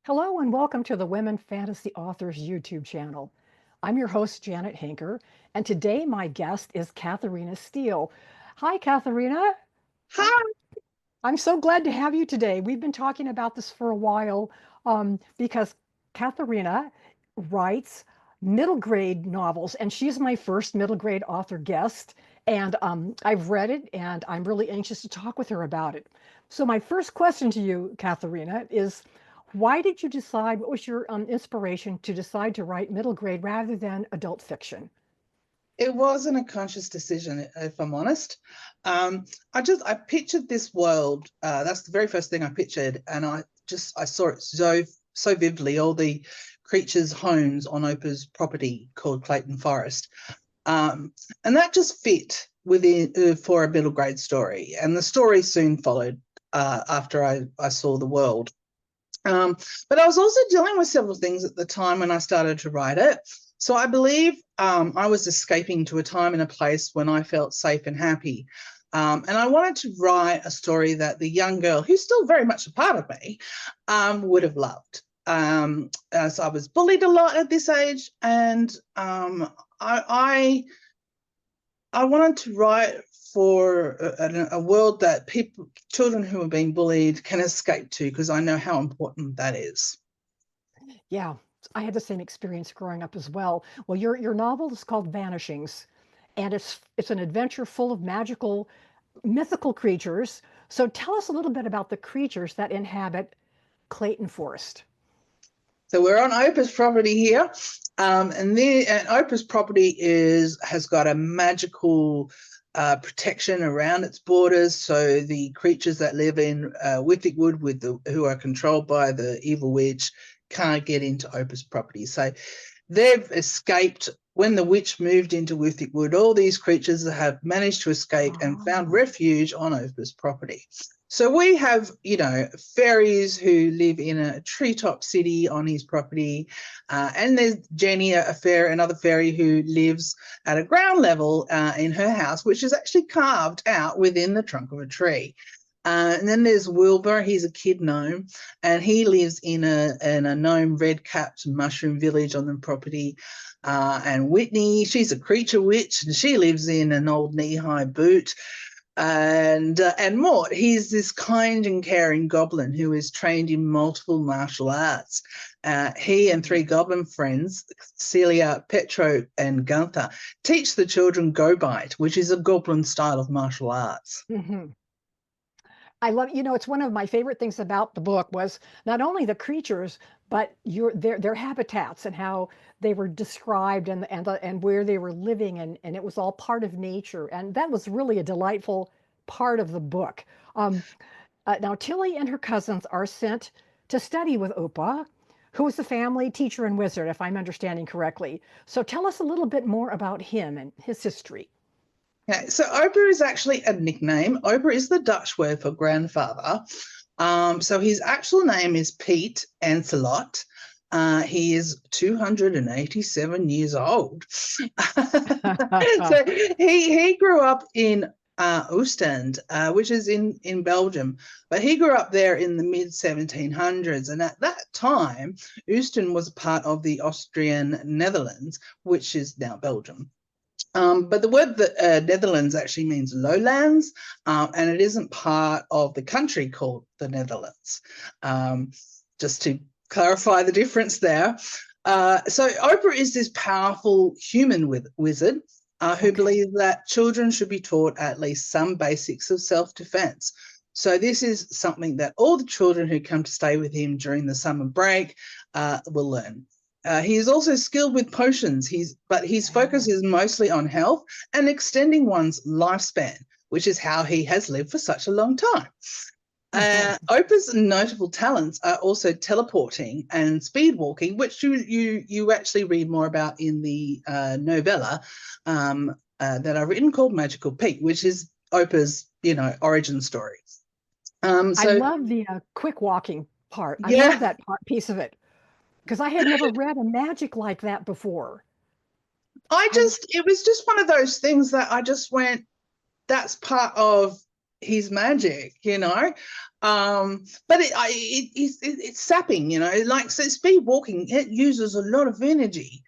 Hello and welcome to the Women Fantasy Authors YouTube channel. I'm your host, Janet Hinker, and today my guest is Catharina Steel. Hi, Catharina. Hi. I'm so glad to have you today. We've been talking about this for a while because Catharina writes middle grade novels, and she's my first middle grade author guest. And I've read it, and I'm really anxious to talk with her about it. So, my first question to you, Catharina, is why did you decide, what was your inspiration to decide to write middle grade rather than adult fiction? It wasn't a conscious decision, if I'm honest. Um, I pictured this world. That's the very first thing I pictured, and I saw it so vividly. All the creatures' homes on Oprah's property called Clayton Forest, and that just fit within for a middle grade story. And the story soon followed after I saw the world. But I was also dealing with several things at the time when I started to write it. So I believe I was escaping to a time and a place when I felt safe and happy. And I wanted to write a story that the young girl, who's still very much a part of me, would have loved. So I was bullied a lot at this age, and I wanted to write for a world that children who are being bullied can escape to, because I know how important that is. Yeah, I had the same experience growing up as well. Well, your novel is called Vanishings, and it's an adventure full of magical, mythical creatures. So tell us a little bit about the creatures that inhabit Clayton Forest. So we're on Oprah's property here, and Oprah's property has got a magical protection around its borders. So the creatures that live in Withwick who are controlled by the evil witch, can't get into Oprah's property. So they've escaped. When the witch moved into Withwick, all these creatures have managed to escape and found Oh. refuge on Oprah's property. So we have, fairies who live in a treetop city on his property, and there's Jenny, another fairy who lives at a ground level in her house, which is actually carved out within the trunk of a tree. And then there's Wilbur. He's a kid gnome, and he lives in a gnome red-capped mushroom village on the property. And Whitney, she's a creature witch, and she lives in an old knee-high boot. And Mort, he's this kind and caring goblin who is trained in multiple martial arts. He and three goblin friends, Celia, Petro, and Gunther, teach the children go bite, which is a goblin style of martial arts. Mhm. I love, it's one of my favorite things about the book was not only the creatures, but their habitats and how they were described and where they were living and it was all part of nature. And that was really a delightful part of the book. Um, Now Tilly and her cousins are sent to study with Opa, who is the family teacher and wizard, if I'm understanding correctly. So tell us a little bit more about him and his history. Okay, so Opa is actually a nickname. Opa is the Dutch word for grandfather. So his actual name is Pete Ancelot. He is 287 years old. So he grew up in Ostend, which is in Belgium, but he grew up there in the mid 1700s, and at that time, Ostend was part of the Austrian Netherlands, which is now Belgium. But the word Netherlands actually means lowlands, and it isn't part of the country called the Netherlands. Just to clarify the difference there. So Oprah is this powerful human wizard who Okay. believes that children should be taught at least some basics of self-defense. So this is something that all the children who come to stay with him during the summer break will learn. He is also skilled with potions. But his focus is mostly on health and extending one's lifespan, which is how he has lived for such a long time. Oprah's notable talents are also teleporting and speed walking, which you actually read more about in the novella that I've written called Magical Pete, which is Oprah's origin story. I So love the quick walking part. I love yeah, that piece of it because I had never read a magic like that before. I it was just one of those things that I just went, that's part of his magic. But it's sapping, you know, like so speed walking, it uses a lot of energy.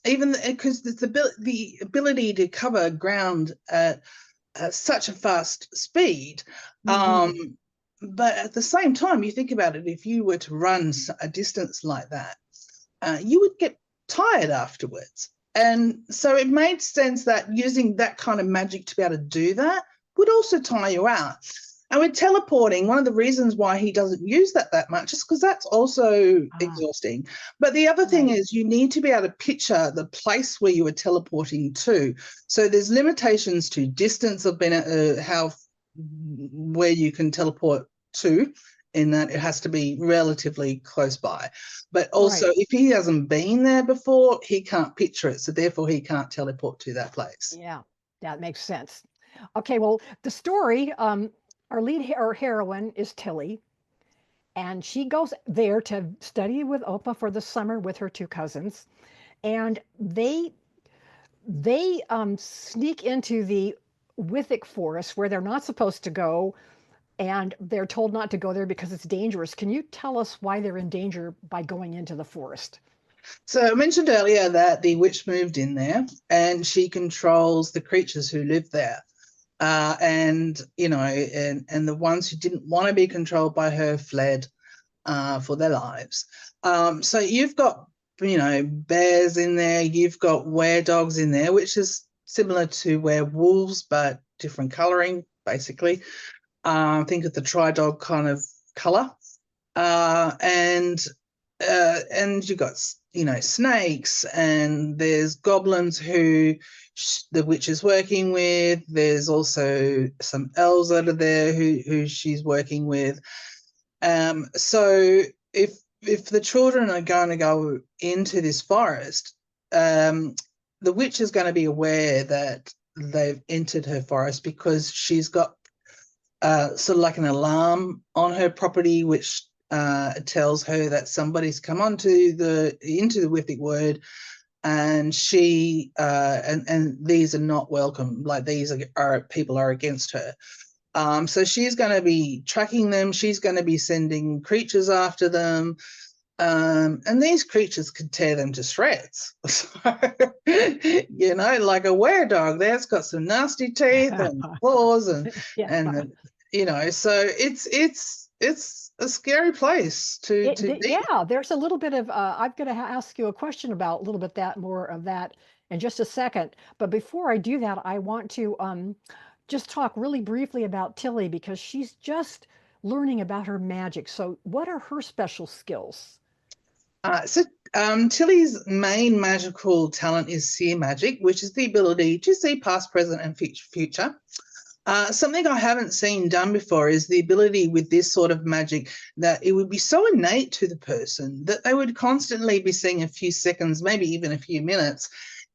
Even because the ability to cover ground at such a fast speed. Hmm. But at the same time, you think about it, if you were to run a distance like that, you would get tired afterwards. And so it made sense that using that kind of magic to be able to do that would also tire you out. And with teleporting, one of the reasons why he doesn't use that much is because that's also Ah, exhausting. But the other thing right, is you need to be able to picture the place where you are teleporting to. So there's limitations to distance of how where you can teleport to, in that it has to be relatively close by. But also, right. if he hasn't been there before, he can't picture it. So therefore, he can't teleport to that place. Yeah, that makes sense. Okay, well, the story, our our heroine is Tilly, and she goes there to study with Opa for the summer with her two cousins, and they sneak into the Withic forest where they're not supposed to go, and they're told not to go there because it's dangerous. Can you tell us why they're in danger by going into the forest? So I mentioned earlier that the witch moved in there and she controls the creatures who live there. And you know, and the ones who didn't want to be controlled by her fled for their lives. So you've got, you know, bears in there, you've got were-dogs in there, which is similar to werewolves, but different colouring, basically. Think of the tri-dog kind of colour. And you got, you know, snakes, and there's goblins who the witch is working with. There's also some elves that are there who she's working with. So if the children are going to go into this forest, the witch is going to be aware that they've entered her forest because she's got sort of like an alarm on her property, which tells her that somebody's come onto into the Withic word, and she and these are not welcome. Like these are people are against her. So she's going to be tracking them. She's going to be sending creatures after them. And these creatures could tear them to shreds. So, you know, like a were-dog, that's got some nasty teeth and claws Yeah. and you know, so it's a scary place to be. Yeah, there's a little bit of, I'm going to ask you a question about a little bit that more of that in just a second. But before I do that, I want to just talk really briefly about Tilly because she's just learning about her magic. So, what are her special skills? Tilly's main magical talent is seer magic, which is the ability to see past, present, and future. Something I haven't seen done before is the ability with this sort of magic that it would be so innate to the person that they would constantly be seeing a few seconds, maybe even a few minutes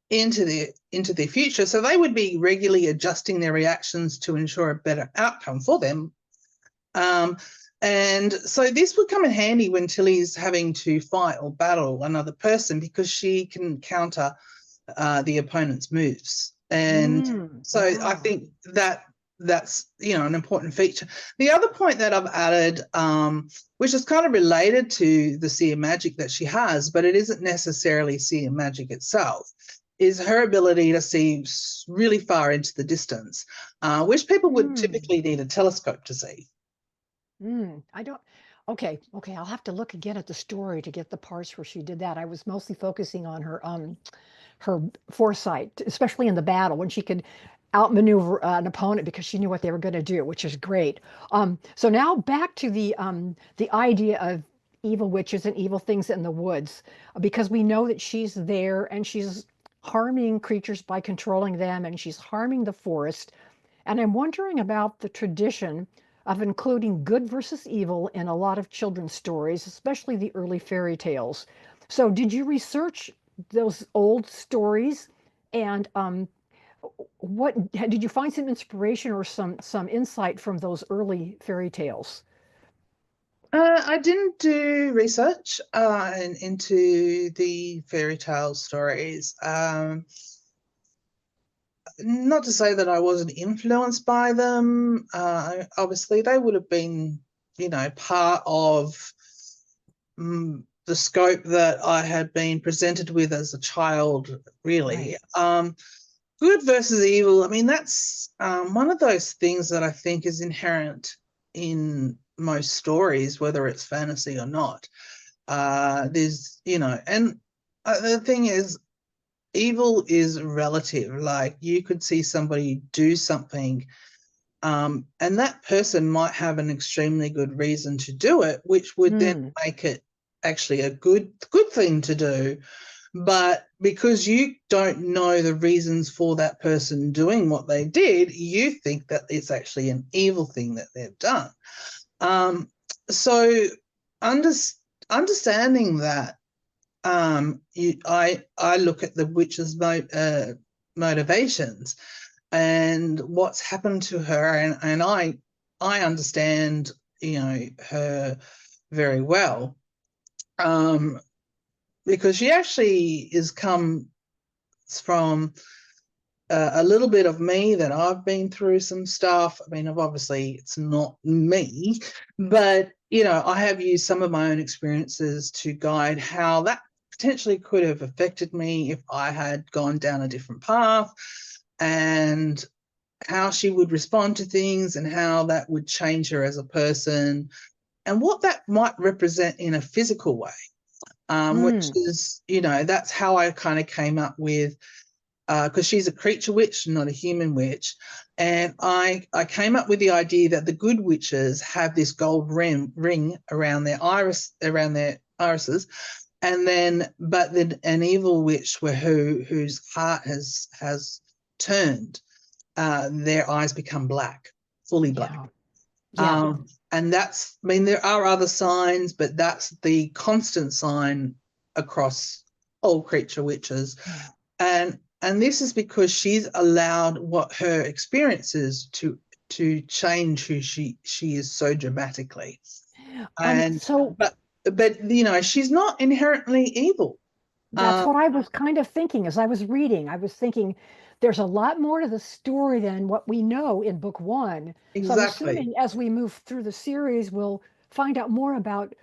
into their future. So they would be regularly adjusting their reactions to ensure a better outcome for them. And so this would come in handy when Tilly's having to fight or battle another person because she can counter the opponent's moves. And so I Yeah. think that's, you know, an important feature. The other point that I've added, which is kind of related to the seer magic that she has, but it isn't necessarily seer magic itself, is her ability to see really far into the distance, which people would Mm. typically need a telescope to see. I don't. Okay, okay. I'll have to look again at the story to get the parts where she did that. I was mostly focusing on her foresight, especially in the battle when she could outmaneuver an opponent because she knew what they were going to do, which is great. So now back to the idea of evil witches and evil things in the woods, because we know that she's there and she's harming creatures by controlling them and she's harming the forest. And I'm wondering about the tradition of including good versus evil in a lot of children's stories, especially the early fairy tales. So, did you research those old stories? And what did you find some inspiration or some insight from those early fairy tales? I didn't do research into the fairy tale stories. not to say that I wasn't influenced by them. Obviously, they would have been, part of the scope that I had been presented with as a child, really. Right. Good versus evil, I mean, that's one of those things that I think is inherent in most stories, whether it's fantasy or not. There's, and the thing is, evil is relative. Like, you could see somebody do something, and that person might have an extremely good reason to do it, which would then Mm, make it actually a good thing to do. But because you don't know the reasons for that person doing what they did, you think that it's actually an evil thing that they've done. So under, understanding that, I look at the witch's motivations and what's happened to her, and I understand, her very well, because she actually is come from a little bit of me, that I've been through some stuff. I mean, obviously it's not me, but I have used some of my own experiences to guide how that potentially could have affected me if I had gone down a different path, and how she would respond to things, and how that would change her as a person, and what that might represent in a physical way. Which mm, is, that's how I kind of came up with, because she's a creature witch, not a human witch. And I came up with the idea that the good witches have this gold ring around their irises, and then an evil witch whose heart has turned, their eyes become black, fully black. yeah. Yeah. And that's, I mean, there are other signs, but that's the constant sign across all creature witches. Yeah. And this is because she's allowed what her experiences to change who she is so dramatically. And So but she's not inherently evil. that's Uh, what I was kind of thinking as I was reading. I was thinking there's a lot more to the story than what we know in book one. So I'm exactly. assuming as we move through the series, we'll find out more about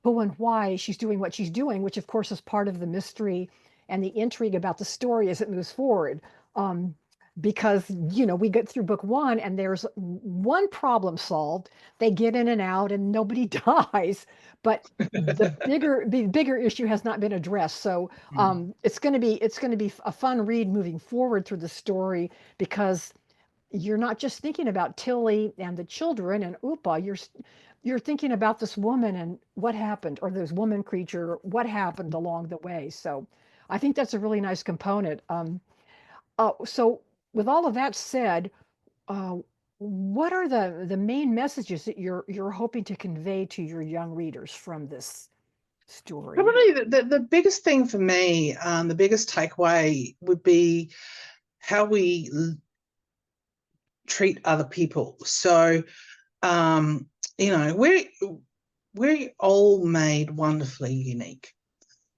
who and why she's doing what she's doing, which of course is part of the mystery and the intrigue about the story as it moves forward. Um, because we get through book one and there's one problem solved. They get in and out and nobody dies, but the bigger issue has not been addressed. So it's going to be a fun read moving forward through the story because you're not just thinking about Tilly and the children and Upa. You're thinking about this woman and what happened, or this woman creature, what happened along the way. So I think that's a really nice component. So with all of that said, uh, what are the main messages that you're hoping to convey to your young readers from this story? Probably the biggest thing for me, the biggest takeaway would be how we treat other people. So, um, we're all made wonderfully unique.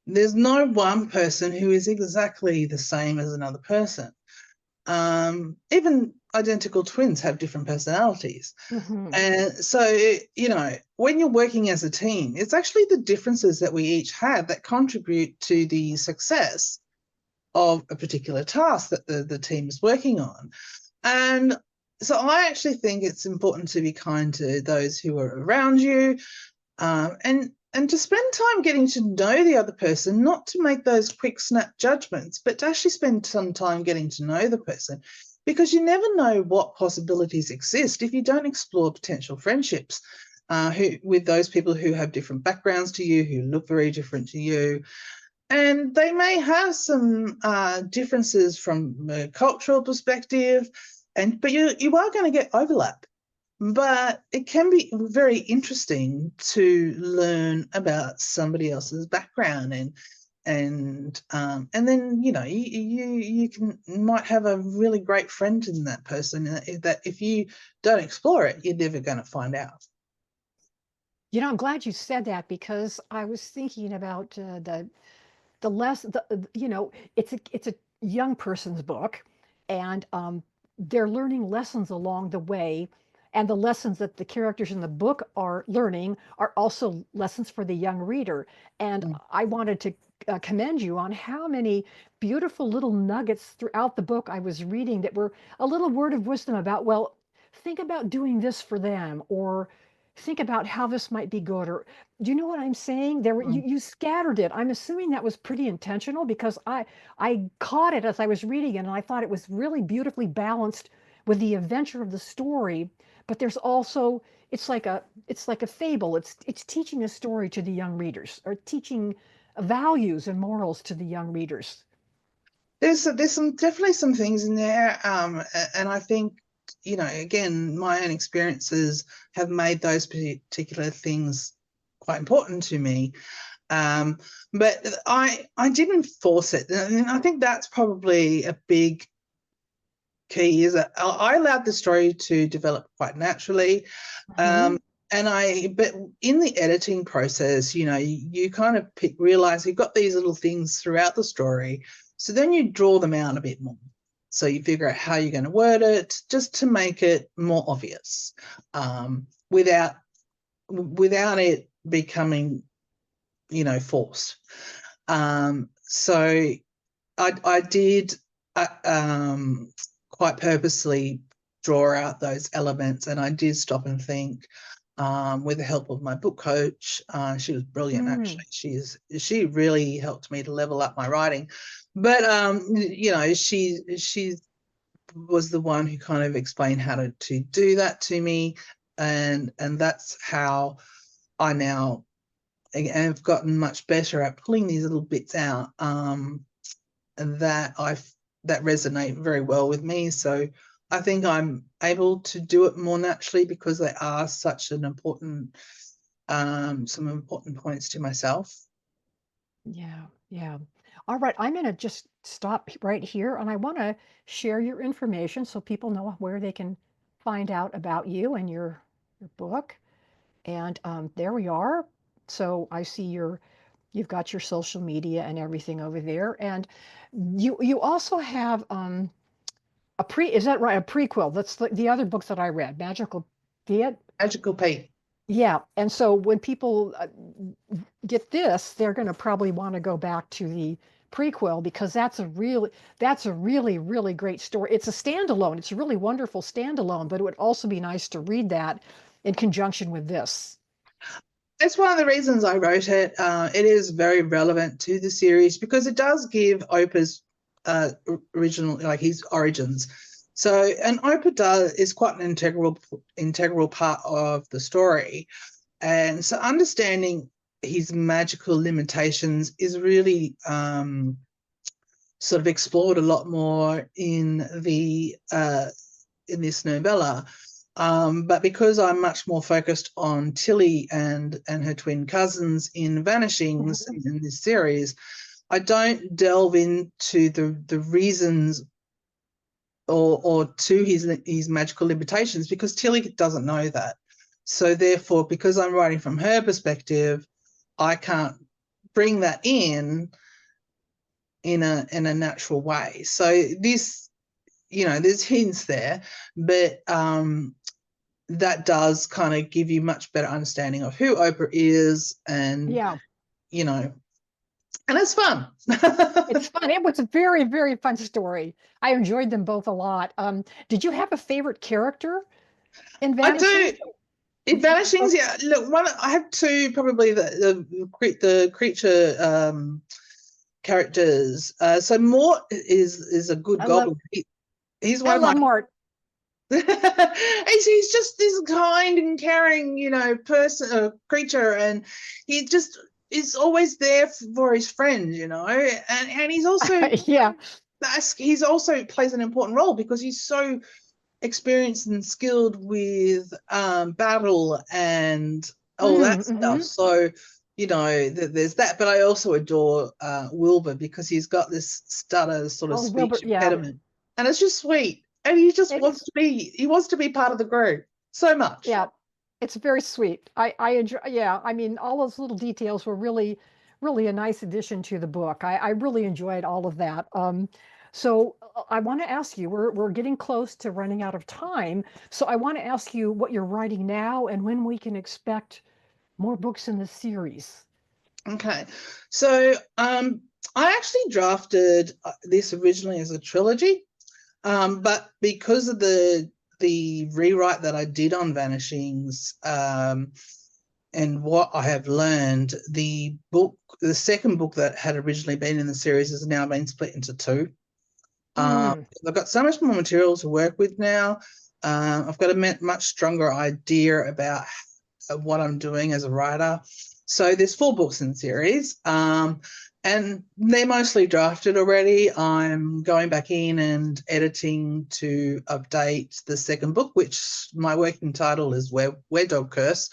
There's no one person who is exactly the same as another person. Even identical twins have different personalities. Hmm. And so, when you're working as a team, it's actually the differences that we each have that contribute to the success of a particular task that the team is working on. And so I actually think it's important to be kind to those who are around you, and to spend time getting to know the other person, not to make those quick snap judgments, but to actually spend some time getting to know the person, because you never know what possibilities exist if you don't explore potential friendships, with those people who have different backgrounds to you, who look very different to you, and they may have some differences from a cultural perspective, but you are going to get overlap. But it can be very interesting to learn about somebody else's background, and then you can might have a really great friend in that person, that if you don't explore it, you're never going to find out. I'm glad you said that because I was thinking about the less the it's a young person's book, and they're learning lessons along the way. And the lessons that the characters in the book are learning are also lessons for the young reader. And Mm. I wanted to commend you on how many beautiful little nuggets throughout the book I was reading that were a little word of wisdom about, well, think about doing this for them, or think about how this might be good, or do you know what I'm saying? There were Mm. you scattered it. I'm assuming that was pretty intentional because I caught it as I was reading it, and I thought it was really beautifully balanced with the adventure of the story. But there's also it's like a fable. It's teaching a story to the young readers, or teaching values and morals to the young readers. There's some definitely some things in there, and I think, again, my own experiences have made those particular things quite important to me. Um, but I didn't force it, and I think that's probably a big key, is that I allowed the story to develop quite naturally. Hmm. But in the editing process, you kind of realize you've got these little things throughout the story. So then you draw them out a bit more. So you figure out how you're going to word it just to make it more obvious, without it becoming, forced. So I did quite purposely draw out those elements, and I did stop and think, with the help of my book coach. She was brilliant, Mm. actually. She really helped me to level up my writing. But she was the one who kind of explained how to do that to me, and that's how I now have gotten much better at pulling these little bits out. And that resonate very well with me. So I think I'm able to do it more naturally because they are such an important, some important points to myself. Yeah, yeah. All right, I'm going to just stop right here, and I want to share your information so people know where they can find out about you and your book. And there we are. So I see you've got your social media and everything over there, and you also have is that right? A prequel. That's the other books that I read, Magical Theater. Magical Pete. Yeah, and so when people get this, they're going to probably want to go back to the prequel because that's a really really great story. It's a standalone. It's a really wonderful standalone, but it would also be nice to read that in conjunction with this. That's one of the reasons I wrote it. It is very relevant to the series because it does give Oprah's original, like his origins. So, and Oprah is quite an integral part of the story. And so understanding his magical limitations is really sort of explored a lot more in this novella. But because I'm much more focused on Tilly and her twin cousins in Vanishings Mhm. in this series, I don't delve into the reasons or to his magical limitations because Tilly doesn't know that. So therefore, because I'm writing from her perspective, I can't bring that in a natural way. So this, there's hints there, but that does kind of give you much better understanding of who Oprah is, and Yeah, you know, and it's fun. it's fun. It was a very very fun story. I enjoyed them both a lot. Did you have a favorite character in I do. Vanishing? In Vanishings, Oh, yeah. Look, one I have two, probably the creature characters. So Mort is a good I love goblin. He's I one of my. love Mart. He's just this kind and caring, person, creature, and he just is always there for his friends, and Yeah. he's also plays an important role because he's so experienced and skilled with battle and all that stuff. Hmm. So, there's that. But I also adore Wilbur because he's got this stutter sort of Oh, Wilbur. speech Yeah. impediment, and it's just sweet. And It's he wants to be part of the group so much. yeah. It's very sweet. I enjoy. Yeah. I mean, all those little details were really, really a nice addition to the book. I really enjoyed all of that. So I want to ask you, we're getting close to running out of time. So I want to ask you what you're writing now and when we can expect more books in the series. Okay, so I actually drafted this originally as a trilogy, but because of the rewrite that I did on Vanishings, and what I have learned, the second book that had originally been in the series has now been split into two. Mm, I've got so much more material to work with now. I've got a much stronger idea about what I'm doing as a writer. So there's 4 books in the series, and they're mostly drafted already. I'm going back in and editing to update the second book, which my working title is Where Dog Curse.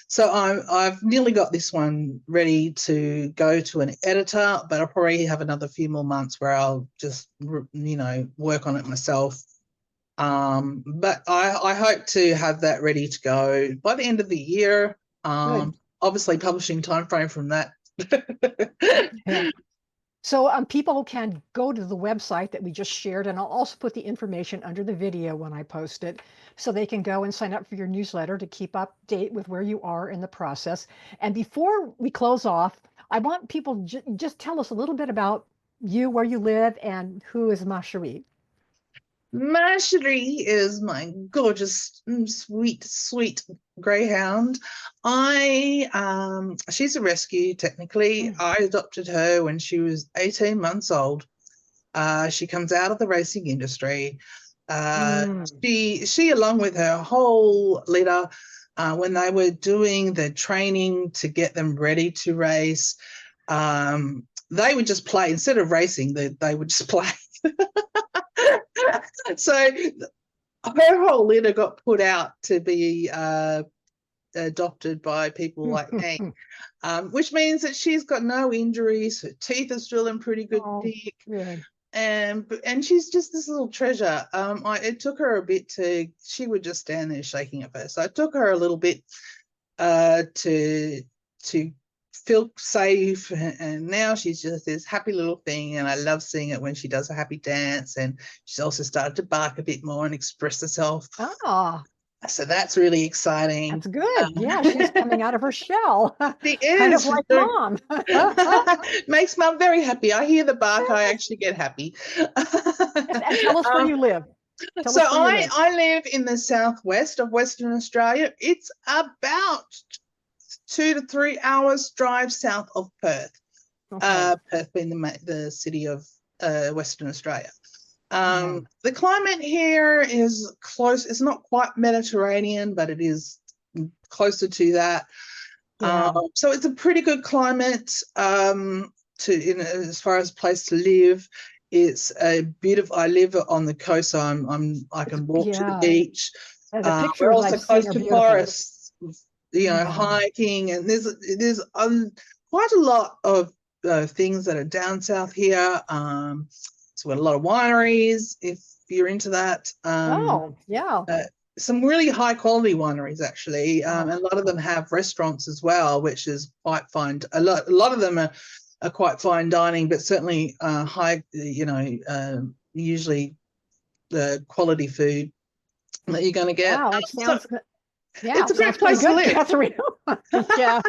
So I've nearly got this one ready to go to an editor, but I'll probably have another few more months where I'll just, work on it myself. But I hope to have that ready to go by the end of the year. good. Obviously, publishing timeframe from that. Yeah. So people can go to the website that we just shared, and I'll also put the information under the video when I post it, so they can go and sign up for your newsletter to keep up date with where you are in the process. And before we close off, I want people just tell us a little bit about you, where you live, and who is Marjorie. Marjorie is my gorgeous, sweet, sweet greyhound. She's a rescue technically. Mm, I adopted her when she was 18 months old. She comes out of the racing industry. Uh, mm, she, along with her whole litter, when they were doing the training to get them ready to race, they would just play instead of racing. They would just play. So her whole litter got put out to be adopted by people like me, which means that she's got no injuries. Her teeth are still in pretty good oh, nick, good. and she's just this little treasure. It took her a bit to. She would just stand there shaking at first. So it took her a little bit to feel safe, and now she's just this happy little thing, and I love seeing it when she does a happy dance, and she's also started to bark a bit more and express herself, Ah, so that's really exciting. that's good. Yeah, she's coming out of her shell, She kind of is. She's like doing. mom. Makes mum very happy. I hear the bark, I actually get happy. And tell us where um, you live. Tell so us where you I live. I live in the southwest of Western Australia. It's about 2 to 3 hours drive south of Perth. Okay. Perth being the city of Western Australia. Yeah. The climate here is close. It's not quite Mediterranean, but it is closer to that. Yeah. So it's a pretty good climate, as far as place to live. It's a beautiful. I live on the coast, so I It's, can walk to the yeah. beach. The We're pictures also I've seen close are to beautiful. forests, Yeah. hiking, and there's quite a lot of things that are down south here. So we've got a lot of wineries if you're into that. Oh, yeah. Uh, some really high quality wineries actually, Oh, and a lot of them have restaurants as well, which is quite fine. A lot of them are quite fine dining, but certainly high, usually the quality food that you're going to get. wow. It So sounds, yeah, it's a sounds great pretty place to good, live. Katharina. Yeah.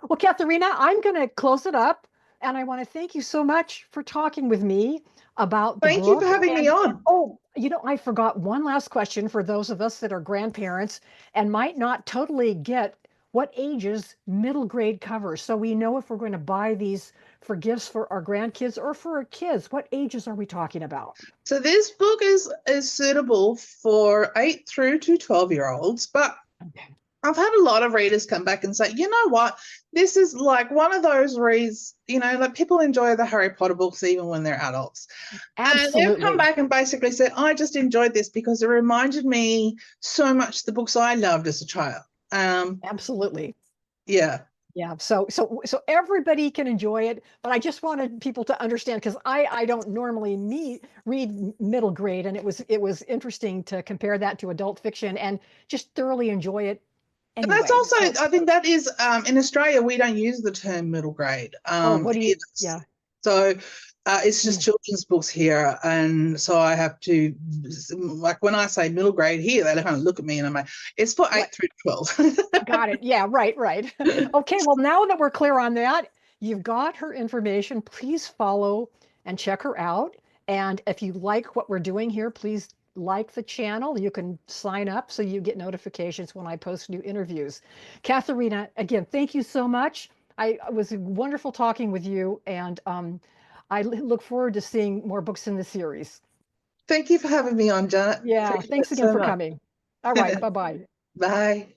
Well, Katharina, I'm going to close it up. And I want to thank you so much for talking with me about the Thank you for book. having me And on. oh, I forgot one last question for those of us that are grandparents and might not totally get what ages middle grade covers. So we know if we're going to buy these for gifts for our grandkids or for our kids, what ages are we talking about? So this book is suitable for 8 through to 12-year-olds, but Okay. I've had a lot of readers come back and say, you know what, this is like one of those reads, like people enjoy the Harry Potter books even when they're adults. And they've come Absolutely. back and basically said, I just enjoyed this because it reminded me so much the books I loved as a child. Absolutely. Yeah. Yeah, so everybody can enjoy it, but I just wanted people to understand because I don't normally read middle grade, and it was interesting to compare that to adult fiction and just thoroughly enjoy it And that's anyway. also, So, I think that is, in Australia, we don't use the term middle grade. oh, what do you? It's, Yeah. so It's just Mm. children's books here, and so I have to, like, when I say middle grade here, they kind of look at me and I'm like, it's for Right. 8 through 12. Got it. Yeah, right, right. Okay, well, now that we're clear on that, you've got her information. Please follow and check her out. And if you like what we're doing here, please like the channel. You can sign up so you get notifications when I post new interviews. Katharina, again, thank you so much. It was wonderful talking with you, and I look forward to seeing more books in the series. Thank you for having me on, Janet. Yeah, Appreciate thanks it again so for much. coming. All right, bye-bye. Bye.